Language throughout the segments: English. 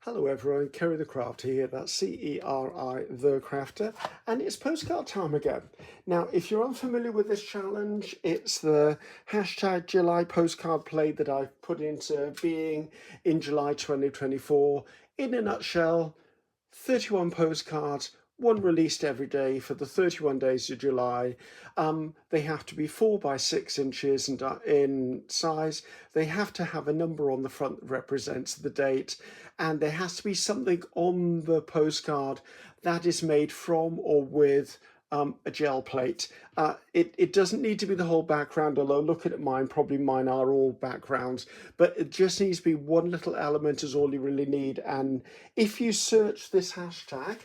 Hello everyone, Ceri the Crafter here, that's Ceri the Crafter, and it's postcard time again. Now, if you're unfamiliar with this challenge, it's the hashtag July postcard play that I've put into being in July 2024. In a nutshell, 31 postcards, one released every day for the 31 days of July. They have to be 4 by 6 inches in size. They have to have a number on the front that represents the date, and there has to be something on the postcard that is made from or with a gel plate. It doesn't need to be the whole background, although looking at mine, probably mine are all backgrounds, but it just needs to be one little element is all you really need. And if you search this hashtag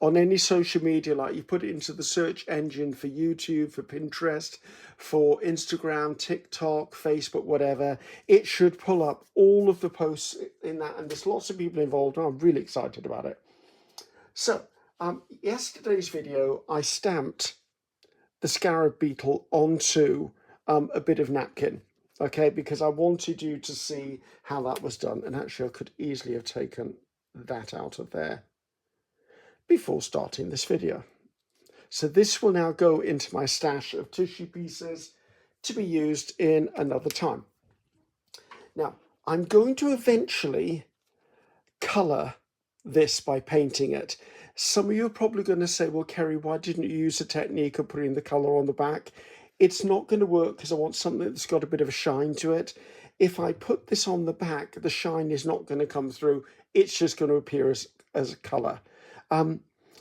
on any social media, like you put it into the search engine for YouTube, for Pinterest, for Instagram, TikTok, Facebook, whatever, it should pull up all of the posts in that, and there's lots of people involved, and I'm really excited about it. So, yesterday's video, I stamped the scarab beetle onto a bit of napkin, okay, because I wanted you to see how that was done, and actually I could easily have taken that out of there before starting this video. So this will now go into my stash of tissue pieces to be used in another time. Now, I'm going to eventually colour this by painting it. Some of you are probably going to say, well, Ceri, why didn't you use the technique of putting the colour on the back? It's not going to work because I want something that's got a bit of a shine to it. If I put this on the back, the shine is not going to come through. It's just going to appear as a colour.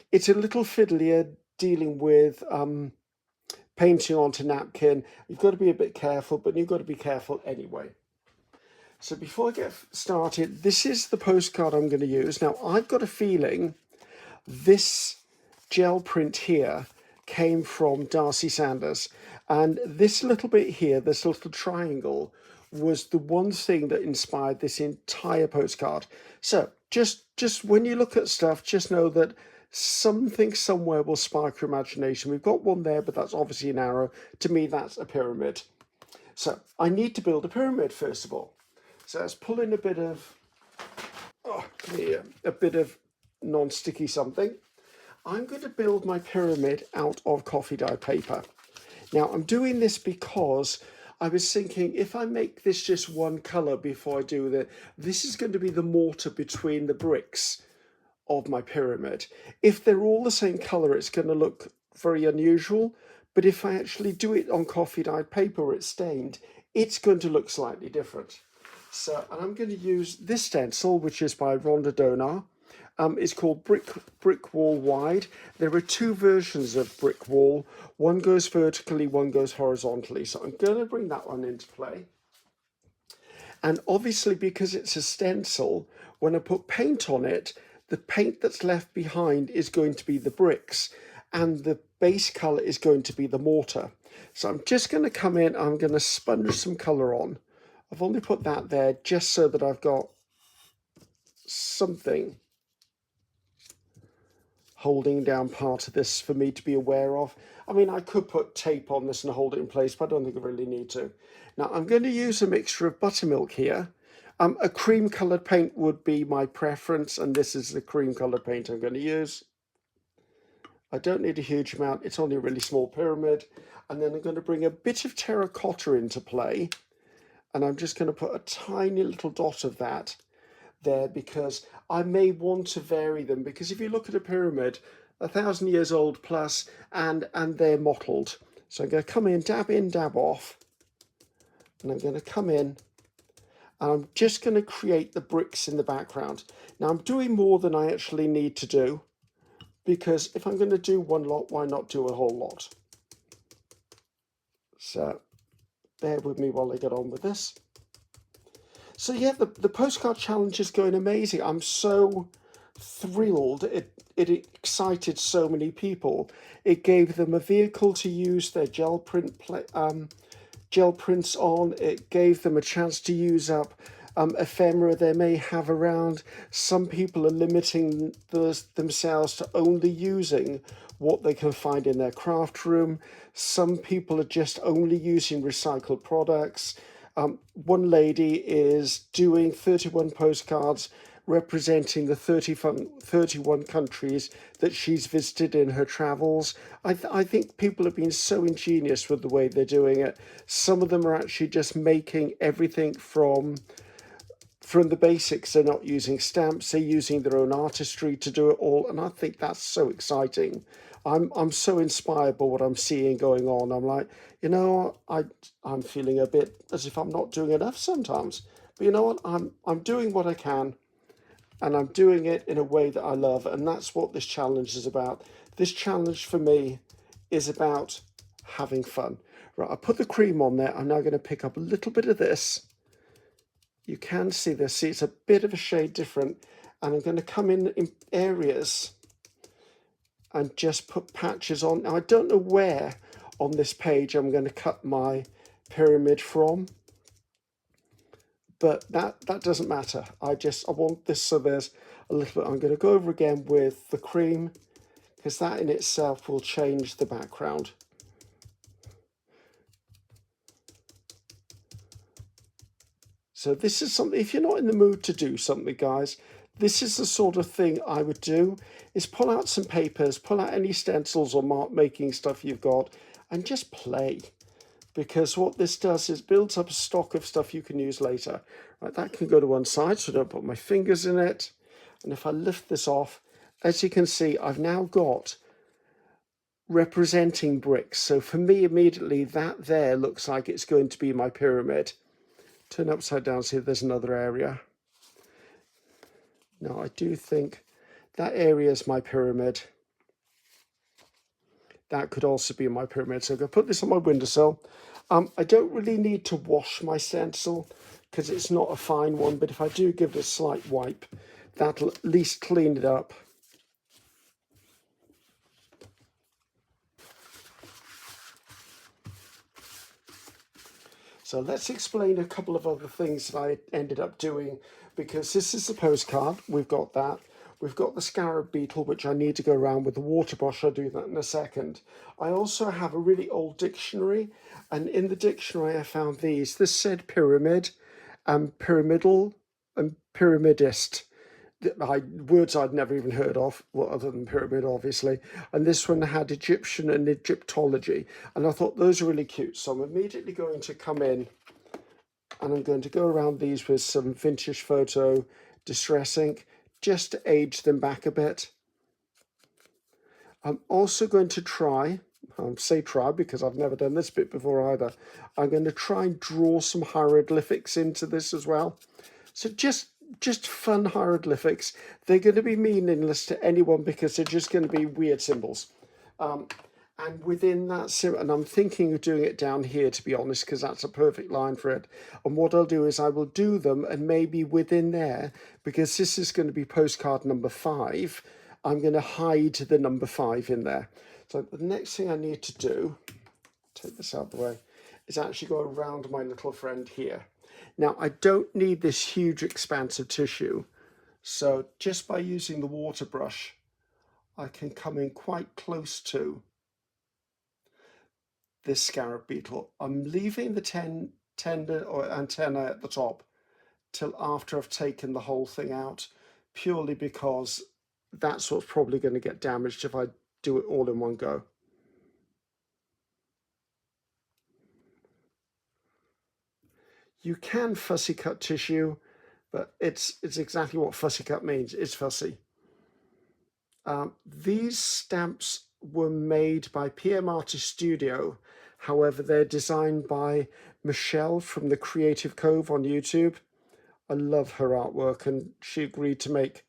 It's a little fiddlier dealing with painting onto napkin. You've got to be a bit careful, but you've got to be careful anyway. So before I get started, this is the postcard I'm going to use. Now, I've got a feeling this gel print here came from Darcy Sanders. And this little bit here, this little triangle, was the one thing that inspired this entire postcard. So just when you look at stuff, just know that something somewhere will spark your imagination. We've got one there, but that's obviously an arrow. To me, that's a pyramid. So I need to build a pyramid first of all. So let's pull in a bit of, a bit of non-sticky something. I'm going to build my pyramid out of coffee dye paper. Now I'm doing this because I was thinking if I make this just one colour before I do that, this is going to be the mortar between the bricks of my pyramid. If they're all the same colour, it's going to look very unusual. But if I actually do it on coffee dyed paper where it's stained, it's going to look slightly different. So, and I'm going to use this stencil, which is by Rhonda Donar. It's called Brick Wall Wide. There are two versions of Brick Wall. One goes vertically, one goes horizontally. So I'm going to bring that one into play. And obviously, because it's a stencil, when I put paint on it, the paint that's left behind is going to be the bricks, and the base colour is going to be the mortar. So I'm just going to come in, I'm going to sponge some colour on. I've only put that there just so that I've got something holding down part of this for me to be aware of. I mean, I could put tape on this and hold it in place, but I don't think I really need to. Now, I'm going to use a mixture of buttermilk here. A cream coloured paint would be my preference, and this is the cream coloured paint I'm going to use. I don't need a huge amount, it's only a really small pyramid. And then I'm going to bring a bit of terracotta into play, and I'm just going to put a tiny little dot of that there because I may want to vary them, because if you look at a pyramid, 1,000 years old plus, and they're mottled. So I'm going to come in, dab off, and I'm going to come in, and I'm just going to create the bricks in the background. Now I'm doing more than I actually need to do, because if I'm going to do one lot, why not do a whole lot? So bear with me while I get on with this. So yeah, the postcard challenge is going amazing. I'm so thrilled. It excited so many people. It gave them a vehicle to use their gel prints on. It gave them a chance to use up ephemera they may have around. Some people are limiting themselves to only using what they can find in their craft room. Some people are just only using recycled products. One lady is doing 31 postcards representing the 31 countries that she's visited in her travels. I think people have been so ingenious with the way they're doing it. Some of them are actually just making everything from the basics. They're not using stamps, they're using their own artistry to do it all. And I think that's so exciting. I'm so inspired by what I'm seeing going on. I'm like, you know, I'm feeling a bit as if I'm not doing enough sometimes. But you know what? I'm doing what I can, and I'm doing it in a way that I love. And that's what this challenge is about. This challenge for me is about having fun. Right, I put the cream on there. I'm now going to pick up a little bit of this. You can see this. See, it's a bit of a shade different. And I'm going to come in areas and just put patches on. Now, I don't know where on this page I'm going to cut my pyramid from, but that doesn't matter. I want this so there's a little bit. I'm going to go over again with the cream, because that in itself will change the background. So this is something, if you're not in the mood to do something, guys, this is the sort of thing I would do, is pull out some papers, pull out any stencils or mark making stuff you've got, and just play. Because what this does is builds up a stock of stuff you can use later. Right, that can go to one side, so I don't put my fingers in it. And if I lift this off, as you can see, I've now got representing bricks. So for me, immediately, that there looks like it's going to be my pyramid. Turn upside down, see there's another area. Now, I do think that area is my pyramid. That could also be my pyramid. So I'm going to put this on my windowsill. I don't really need to wash my stencil because it's not a fine one, but if I do give it a slight wipe, that'll at least clean it up. So let's explain a couple of other things that I ended up doing, because this is the postcard. We've got that. We've got the scarab beetle, which I need to go around with the water brush. I'll do that in a second. I also have a really old dictionary, and in the dictionary I found these. This said pyramid, pyramidal, and pyramidist. Words I'd never even heard of, well, other than pyramid, obviously. And this one had Egyptian and Egyptology. And I thought those are really cute. So I'm immediately going to come in and I'm going to go around these with some vintage photo distress ink, just to age them back a bit. I'm also going to try, say try because I've never done this bit before either. I'm going to try and draw some hieroglyphics into this as well. So just fun hieroglyphics. They're going to be meaningless to anyone because they're just going to be weird symbols. And within that symbol, and I'm thinking of doing it down here, to be honest, because that's a perfect line for it. And what I'll do is I will do them, and maybe within there, because this is going to be postcard number 5, I'm going to hide the number 5 in there. So the next thing I need to do, take this out of the way, is actually go around my little friend here. Now, I don't need this huge expanse of tissue, so just by using the water brush, I can come in quite close to this scarab beetle. I'm leaving the tender or antenna at the top till after I've taken the whole thing out, purely because that's what's probably going to get damaged if I do it all in one go. You can fussy cut tissue, but it's exactly what fussy cut means. It's fussy. These stamps were made by PM Artist Studio. However, they're designed by Michelle from the Creative Cove on YouTube. I love her artwork, and she agreed to make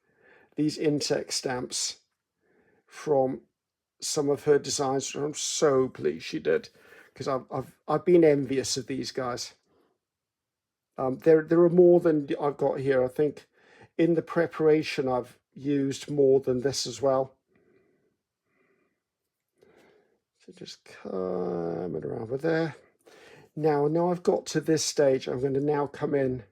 these insect stamps from some of her designs. I'm so pleased she did, because I've been envious of these guys. There are more than I've got here. I think in the preparation I've used more than this as well. So just coming around with there. Now I've got to this stage, I'm going to now come in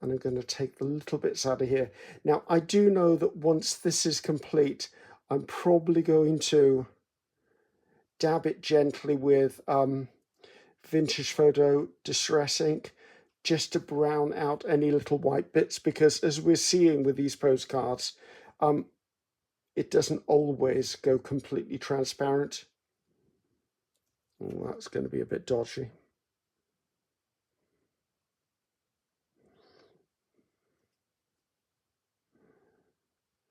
and I'm going to take the little bits out of here. Now, I do know that once this is complete, I'm probably going to dab it gently with vintage photo distress ink, just to brown out any little white bits, because as we're seeing with these postcards, it doesn't always go completely transparent. Oh, that's going to be a bit dodgy.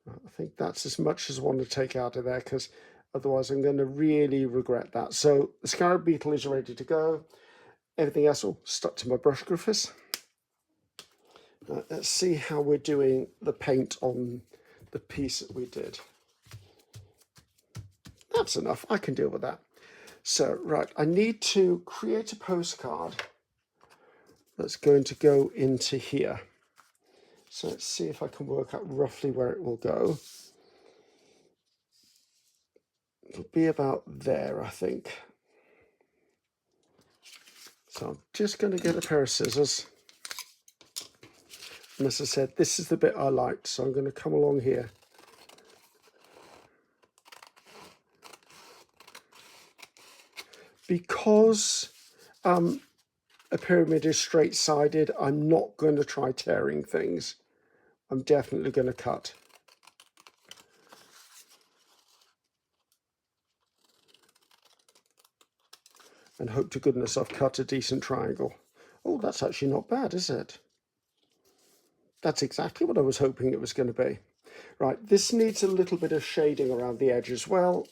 I think that's as much as I want to take out of there, because otherwise I'm going to really regret that. So the scarab beetle is ready to go. Everything else will stuck to my brush, Griffiths. Let's see how we're doing the paint on the piece that we did. That's enough. I can deal with that. So, right, I need to create a postcard that's going to go into here. So let's see if I can work out roughly where it will go. It'll be about there, I think. So I'm just going to get a pair of scissors. And as I said, this is the bit I liked, so I'm going to come along here. Because a pyramid is straight-sided, I'm not going to try tearing things. I'm definitely going to cut. And hope to goodness I've cut a decent triangle. Oh, that's actually not bad, is it? That's exactly what I was hoping it was going to be. Right, this needs a little bit of shading around the edge as well,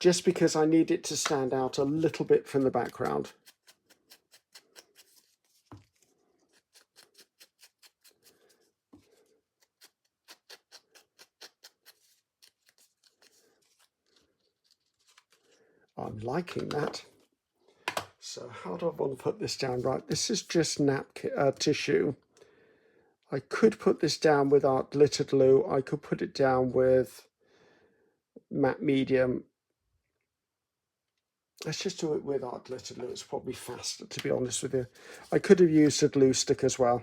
just because I need it to stand out a little bit from the background. I'm liking that. So how do I want to put this down? Right, this is just tissue. I could put this down with art glitter glue. I could put it down with matte medium. Let's just do it with art glitter glue. It's probably faster, to be honest with you. I could have used a glue stick as well.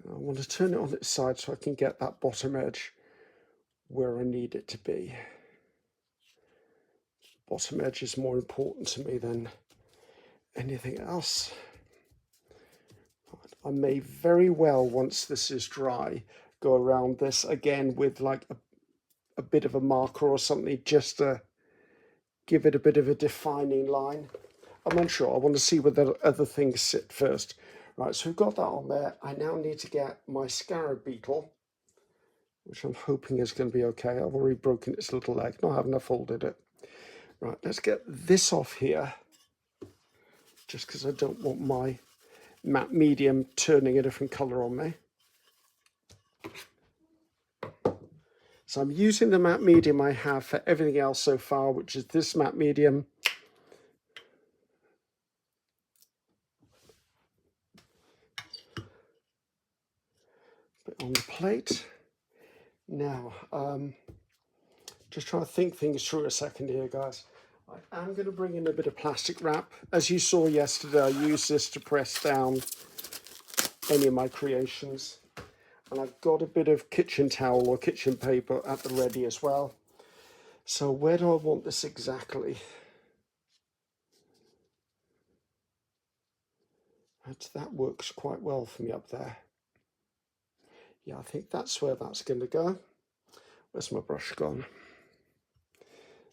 I want to turn it on its side so I can get that bottom edge where I need it to be. Bottom edge is more important to me than anything else. I may very well, once this is dry, go around this again with like a bit of a marker or something, just to give it a bit of a defining line. I'm unsure. I want to see where the other things sit first. Right, so we've got that on there. I now need to get my scarab beetle, which I'm hoping is going to be okay. I've already broken its little leg. No, I haven't. I folded it. Right, let's get this off here, just because I don't want my matte medium turning a different colour on me. So I'm using the matte medium I have for everything else so far, which is this matte medium. Bit on the plate. Now, just trying to think things through a second here, guys. I am going to bring in a bit of plastic wrap. As you saw yesterday, I used this to press down any of my creations. And I've got a bit of kitchen towel or kitchen paper at the ready as well. So where do I want this exactly? That works quite well for me up there. Yeah, I think that's where that's going to go. Where's my brush gone?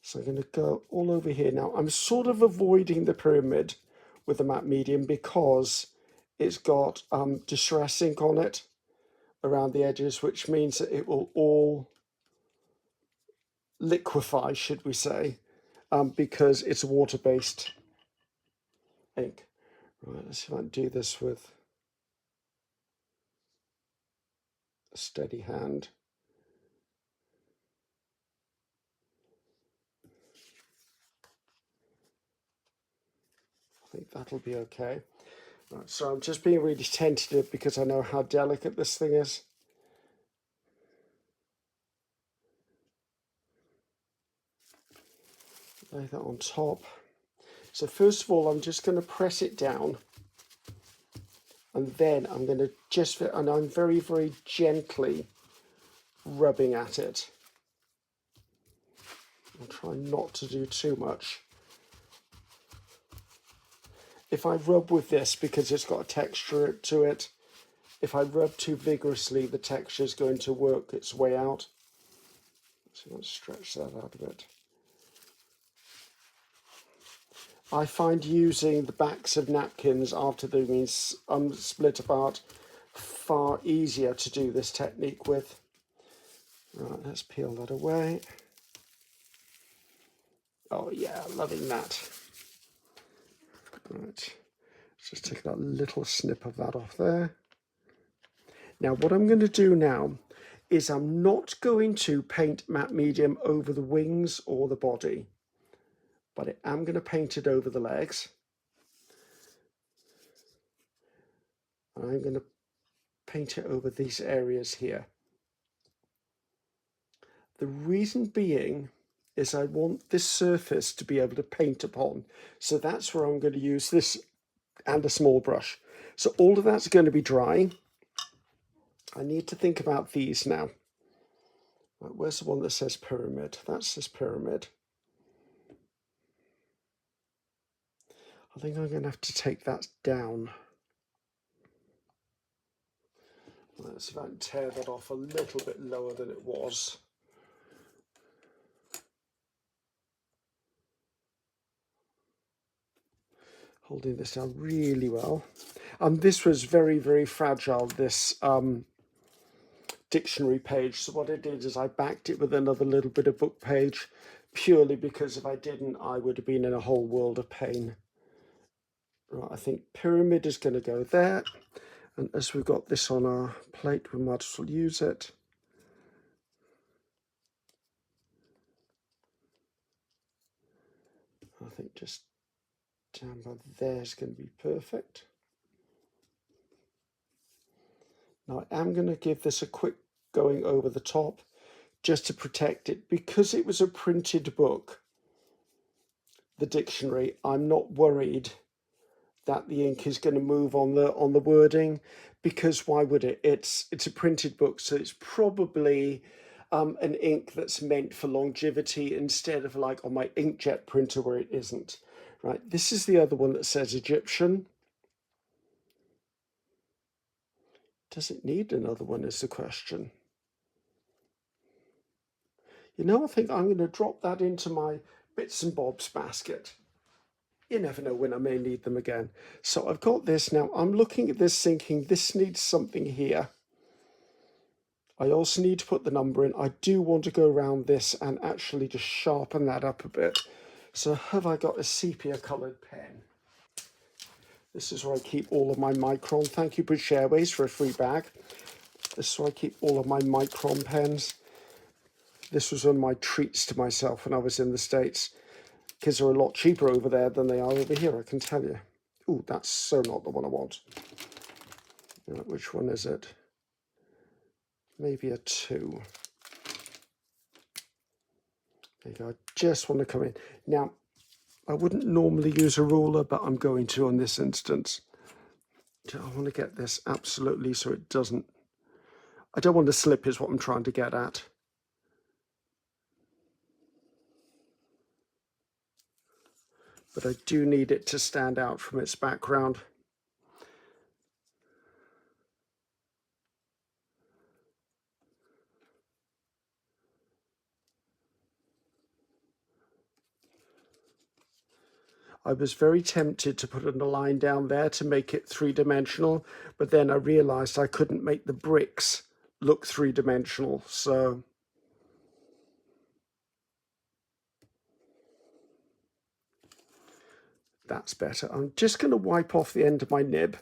So I'm going to go all over here. Now, I'm sort of avoiding the pyramid with the matte medium because it's got distress ink on it around the edges, which means that it will all liquefy, should we say, because it's a water-based ink. Right, let's see if I can do this with a steady hand. I think that'll be okay. Right, so I'm just being really tentative because I know how delicate this thing is. Lay that on top. So first of all, I'm just going to press it down And then I'm going to and I'm very, very gently rubbing at it. I'll try not to do too much. If I rub with this, because it's got a texture to it, if I rub too vigorously, the texture is going to work its way out. So let's stretch that out a bit. I find using the backs of napkins after they've been split apart far easier to do this technique with. Right, let's peel that away. Oh yeah, loving that. Right, let's just take that little snip of that off there. Now what I'm going to do now is I'm not going to paint matte medium over the wings or the body, but I am going to paint it over the legs. I'm going to paint it over these areas here. The reason being is I want this surface to be able to paint upon. So that's where I'm going to use this and a small brush. So all of that's going to be dry. I need to think about these now. Right, where's the one that says pyramid? That's this pyramid. I think I'm going to have to take that down. Let's see if I can tear that off a little bit lower than it was. Holding this down really well. This was very, very fragile, this dictionary page. So what I did is I backed it with another little bit of book page, purely because if I didn't, I would have been in a whole world of pain. Right, I think pyramid is going to go there. And as we've got this on our plate, we might as well use it. I think just down by there is going to be perfect. Now I am going to give this a quick going over the top just to protect it. Because it was a printed book, the dictionary, I'm not worried that the ink is going to move on the wording, because why would it? It's a printed book, so it's probably an ink that's meant for longevity instead of like on my inkjet printer where it isn't. Right, this is the other one that says Egyptian. Does it need another one is the question. You know, I think I'm going to drop that into my bits and bobs basket. You never know when I may need them again. So I've got this now. I'm looking at this thinking this needs something here. I also need to put the number in. I do want to go around this and actually just sharpen that up a bit. So have I got a sepia coloured pen? This is where I keep all of my Micron. Thank you, British Airways, for a free bag. This is where I keep all of my Micron pens. This was one of my treats to myself when I was in the States, because they're a lot cheaper over there than they are over here, I can tell you. Ooh, that's so not the one I want. Right, which one is it? Maybe a 2. There you go. I just want to come in. Now, I wouldn't normally use a ruler, but I'm going to on this instance. I want to get this absolutely so it doesn't... I don't want to slip is what I'm trying to get at. But I do need it to stand out from its background. I was very tempted to put a line down there to make it 3-dimensional, but then I realized I couldn't make the bricks look 3-dimensional, so that's better. I'm just going to wipe off the end of my nib,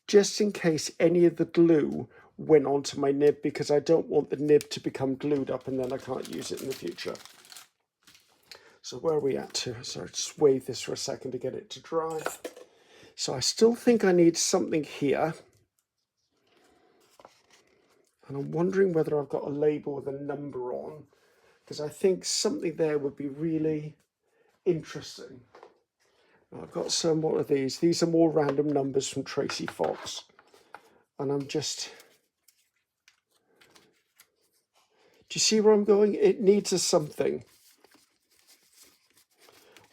just in case any of the glue went onto my nib, because I don't want the nib to become glued up and then I can't use it in the future. So where are we at to? So just wave this for a second to get it to dry. So I still think I need something here. And I'm wondering whether I've got a label with a number on, because I think something there would be really interesting. I've got some, what are these? These are more random numbers from Tracy Fox. And I'm just, do you see where I'm going? It needs a something.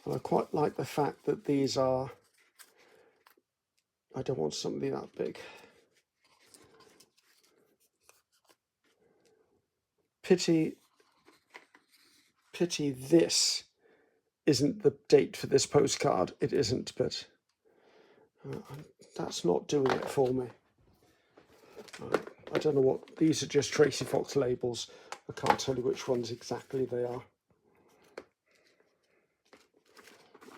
And I quite like the fact that these are, I don't want something that big. Pity this isn't the date for this postcard. It isn't, but that's not doing it for me. I don't know what, these are just Tracy Fox labels. I can't tell you which ones exactly they are.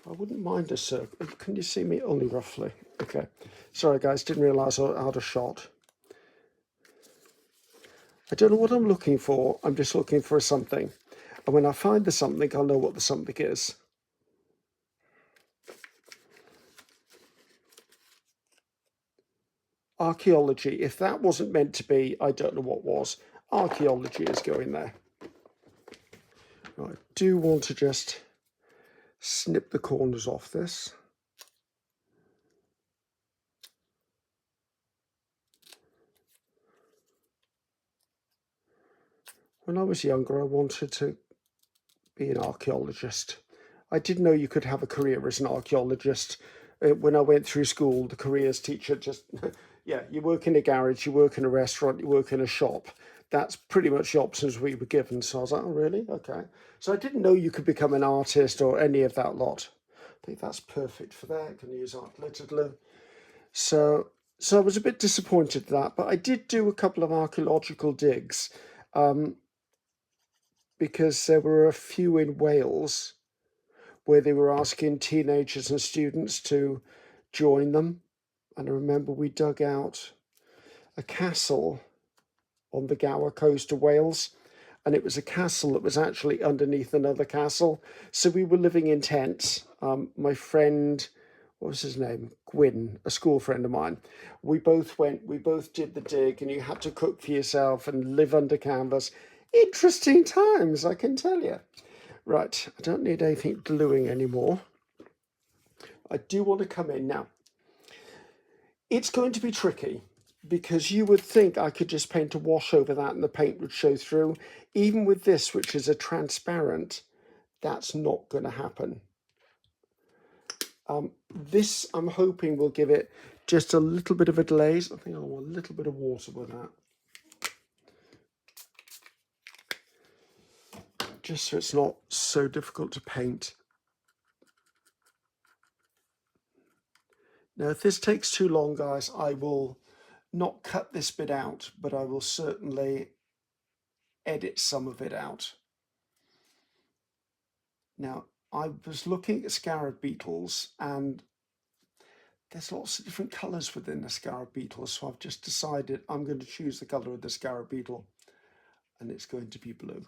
I wouldn't mind a circle. Can you see me? Only roughly. Okay. Sorry guys, didn't realise I had a shot. I don't know what I'm looking for. I'm just looking for something. And when I find the something, I'll know what the something is. Archaeology. If that wasn't meant to be, I don't know what was. Archaeology is going there. Now, I do want to just snip the corners off this. When I was younger, I wanted to be an archaeologist. I didn't know you could have a career as an archaeologist. When I went through school, the careers teacher just, yeah, you work in a garage, you work in a restaurant, you work in a shop. That's pretty much the options we were given. So I was like, oh, really? Okay. So I didn't know you could become an artist or any of that lot. I think that's perfect for that. I can use art glitter glue. So I was a bit disappointed at that, but I did do a couple of archaeological digs because there were a few in Wales where they were asking teenagers and students to join them. And I remember we dug out a castle on the Gower coast of Wales, and it was a castle that was actually underneath another castle. So we were living in tents. My friend, what was his name? Gwyn, a school friend of mine. We both did the dig, and you had to cook for yourself and live under canvas. Interesting times, I can tell you. Right, I don't need anything gluing anymore. I do want to come in now. It's going to be tricky because you would think I could just paint a wash over that and the paint would show through. Even with this, which is a transparent, that's not going to happen. This, I'm hoping, will give it just a little bit of a glaze. I think I want a little bit of water with that. Just so it's not so difficult to paint. Now, if this takes too long, guys, I will not cut this bit out, but I will certainly edit some of it out. Now, I was looking at scarab beetles, and there's lots of different colours within the scarab beetle, so I've just decided I'm going to choose the colour of the scarab beetle, and it's going to be blue.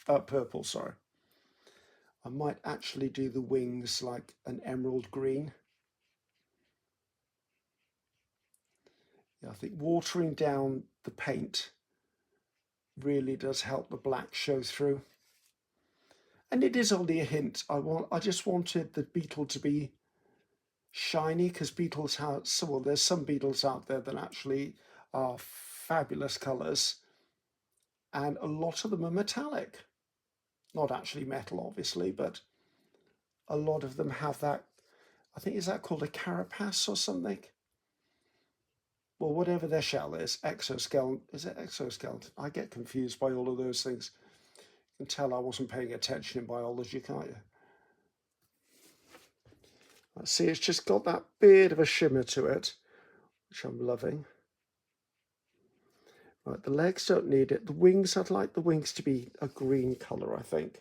Purple, sorry. I might actually do the wings like an emerald green. Yeah, I think watering down the paint really does help the black show through. And it is only a hint. I just wanted the beetle to be shiny, because beetles have, well, there's some beetles out there that actually are fabulous colours, and a lot of them are metallic. Not actually metal, obviously, but a lot of them have that, I think, is that called a carapace or something? Well, whatever their shell is, exoskeleton, is it exoskeleton? I get confused by all of those things. You can tell I wasn't paying attention in biology, can't you? Let's see, it's just got that bit of a shimmer to it, which I'm loving. Right, the legs don't need it. The wings, I'd like the wings to be a green colour, I think.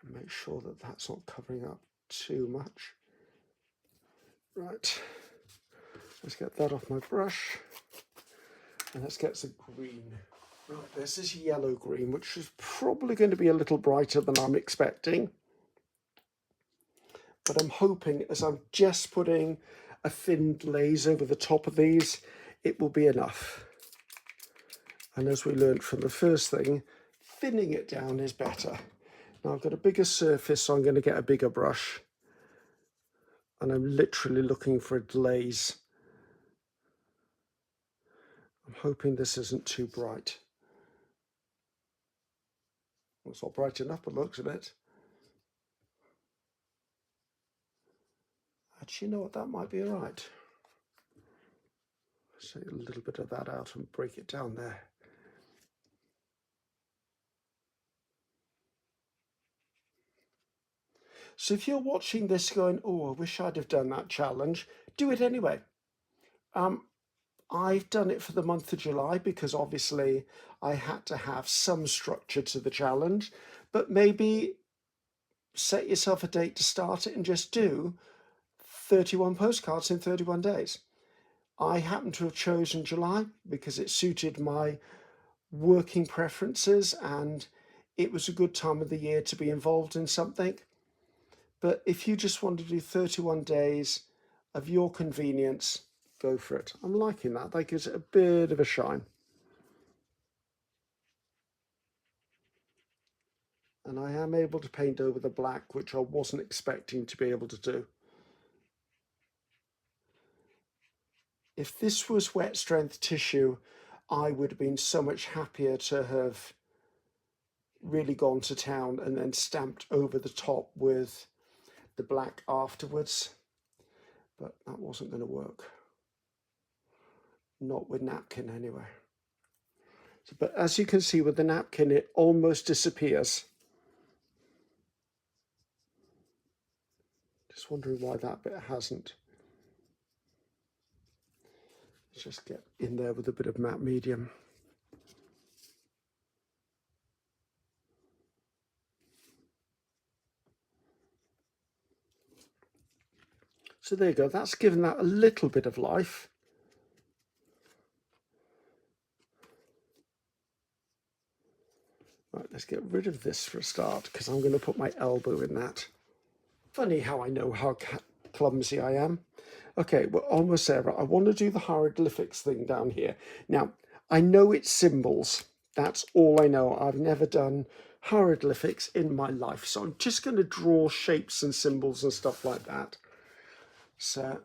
Make sure that that's not covering up too much. Right, let's get that off my brush. And let's get some green. Right, there's this yellow green, which is probably going to be a little brighter than I'm expecting. But I'm hoping, as I'm just putting a thin glaze over the top of these, it will be enough. And as we learned from the first thing, thinning it down is better. Now I've got a bigger surface, so I'm going to get a bigger brush. And I'm literally looking for a glaze. I'm hoping this isn't too bright. Well, it's not bright enough, but looks a bit. Actually, you know what, that might be all right. So a little bit of that out and break it down there. So if you're watching this going, oh, I wish I'd have done that challenge, do it anyway. I've done it for the month of July because obviously I had to have some structure to the challenge, but maybe set yourself a date to start it and just do 31 postcards in 31 days. I happen to have chosen July because it suited my working preferences and it was a good time of the year to be involved in something. But if you just want to do 31 days of your convenience, go for it. I'm liking that. That gives it a bit of a shine. And I am able to paint over the black, which I wasn't expecting to be able to do. If this was wet strength tissue, I would have been so much happier to have really gone to town and then stamped over the top with the black afterwards. But that wasn't going to work. Not with napkin anyway. So, but as you can see with the napkin, it almost disappears. Just wondering why that bit hasn't. Let's just get in there with a bit of matte medium. So there you go, that's given that a little bit of life. Right, let's get rid of this for a start because I'm going to put my elbow in that. Funny how I know how clumsy I am. Okay, we're almost there. I want to do the hieroglyphics thing down here. Now, I know it's symbols. That's all I know. I've never done hieroglyphics in my life. So I'm just going to draw shapes and symbols and stuff like that. So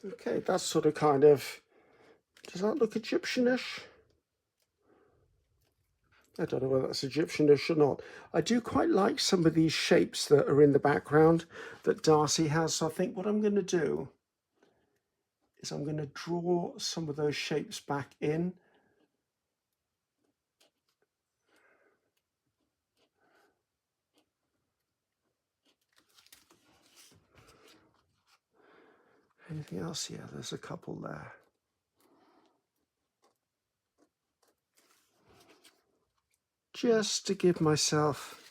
okay, that's sort of kind of, does that look Egyptianish? I don't know whether that's Egyptianish or not. I do quite like some of these shapes that are in the background that Darcy has. So I think what I'm going to do is I'm going to draw some of those shapes back in. Anything else? Yeah, there's a couple there. Just to give myself,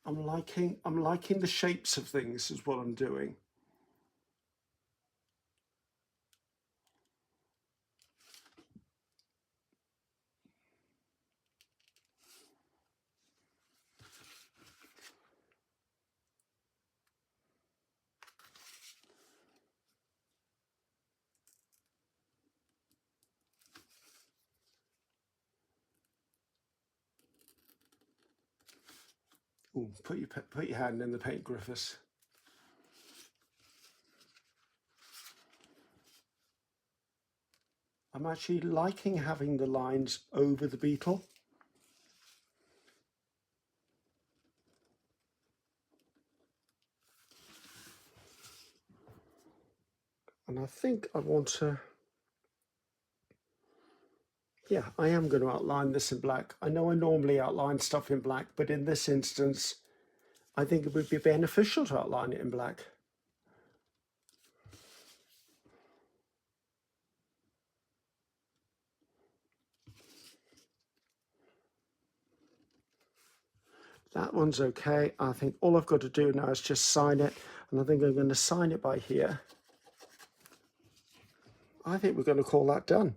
I'm liking the shapes of things is what I'm doing. Ooh, put your hand in the paint, Griffiths. I'm actually liking having the lines over the beetle. And I think I want to yeah, I am going to outline this in black. I know I normally outline stuff in black, but in this instance, I think it would be beneficial to outline it in black. That one's okay. I think all I've got to do now is just sign it, and I think I'm going to sign it by here. I think we're going to call that done.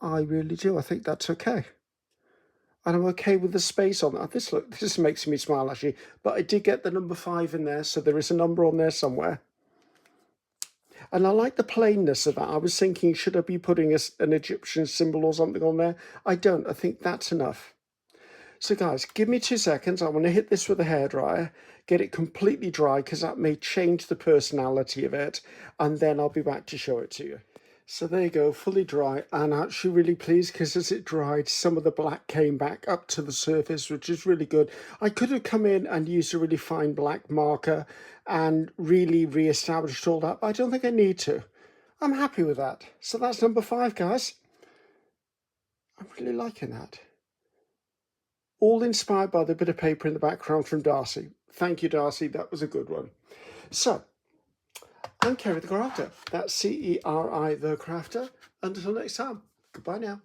I really do. I think that's okay. And I'm okay with the space on that. This makes me smile actually, but I did get the number 5 in there, so there is a number on there somewhere. And I like the plainness of that. I was thinking, should I be putting an Egyptian symbol or something on there? I don't. I think that's enough. So guys, give me 2 seconds. I want to hit this with a hairdryer, get it completely dry, because that may change the personality of it, and then I'll be back to show it to you. So there you go, fully dry, and actually really pleased because as it dried, some of the black came back up to the surface, which is really good. I could have come in and used a really fine black marker and really re-established all that, but I don't think I need to. I'm happy with that. So that's number 5, guys. I'm really liking that. All inspired by the bit of paper in the background from Darcy. Thank you, Darcy. That was a good one. So, I'm Ceri the Crafter. That's Ceri the Crafter. Until next time, goodbye now.